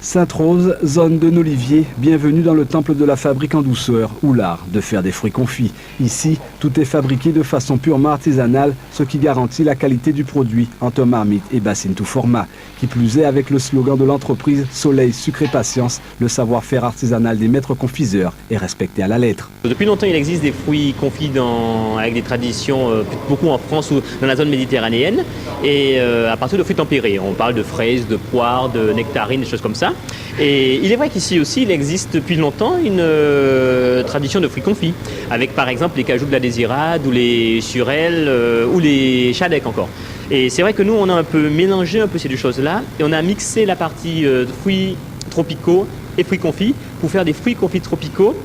Sainte-Rose, zone de Nolivier, bienvenue dans le temple de la fabrique en douceur, ou l'art de faire des fruits confits. Ici, tout est fabriqué de façon purement artisanale, ce qui garantit la qualité du produit entre marmite et bassine tout format. Qui plus est, avec le slogan de l'entreprise « Soleil, sucre et patience », le savoir-faire artisanal des maîtres confiseurs est respecté à la lettre. Depuis longtemps, il existe des fruits confits avec des traditions, beaucoup en France ou dans la zone méditerranéenne, et à partir de fruits tempérés. On parle de fraises, de poires, de nectarines, des choses comme ça. Et il est vrai qu'ici aussi, il existe depuis longtemps une tradition de fruits confits, avec par exemple les cajous de la Désirade, ou les surelles, ou les chadèques encore. Et c'est vrai que nous, on a un peu mélangé un peu ces deux choses-là, et on a mixé la partie fruits tropicaux et fruits confits pour faire des fruits confits tropicaux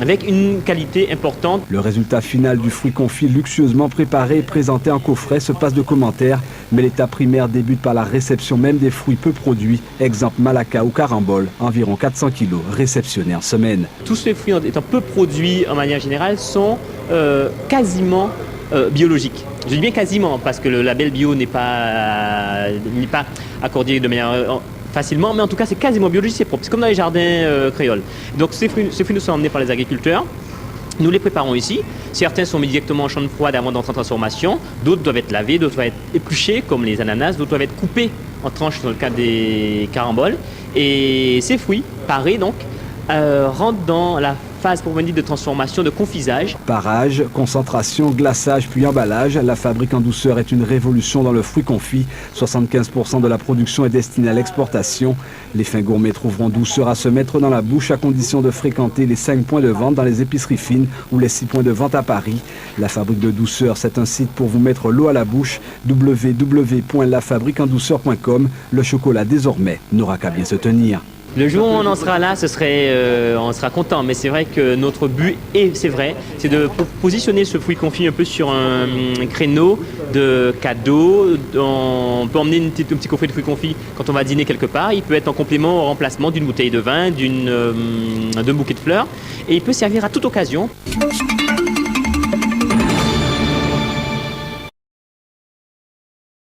avec une qualité importante. Le résultat final du fruit confit luxueusement préparé et présenté en coffret se passe de commentaires, mais l'étape primaire débute par la réception même des fruits peu produits, exemple Malacca ou Carambole, environ 400 kg réceptionnés en semaine. Tous ces fruits étant peu produits en manière générale sont quasiment biologiques. Je dis bien quasiment parce que le label bio n'est pas accordé de manière facilement, mais en tout cas c'est quasiment biologique, c'est propre. C'est comme dans les jardins créoles. Donc ces fruits nous sont emmenés par les agriculteurs. Nous les préparons ici. Certains sont mis directement en chambre froide avant d'entrer en transformation. D'autres doivent être lavés, d'autres doivent être épluchés comme les ananas, d'autres doivent être coupés en tranches dans le cas des caramboles. Et ces fruits, parés donc, rentrent dans la phase pour venir de transformation, de confisage. Parage, concentration, glaçage puis emballage, la fabrique en douceur est une révolution dans le fruit confit. 75% de la production est destinée à l'exportation. Les fins gourmets trouveront douceur à se mettre dans la bouche à condition de fréquenter les 5 points de vente dans les épiceries fines ou les 6 points de vente à Paris. La fabrique de douceur, c'est un site pour vous mettre l'eau à la bouche. www.lafabriqueendouceur.com. Le chocolat désormais n'aura qu'à bien se tenir. Le jour où on en sera là, on sera content. Mais c'est vrai que notre but, et c'est vrai, c'est de positionner ce fruit confit un peu sur un créneau de cadeaux. On peut emmener un petit coffret de fruits confits quand on va dîner quelque part. Il peut être en complément, au remplacement d'une bouteille de vin, d'un bouquet de fleurs. Et il peut servir à toute occasion.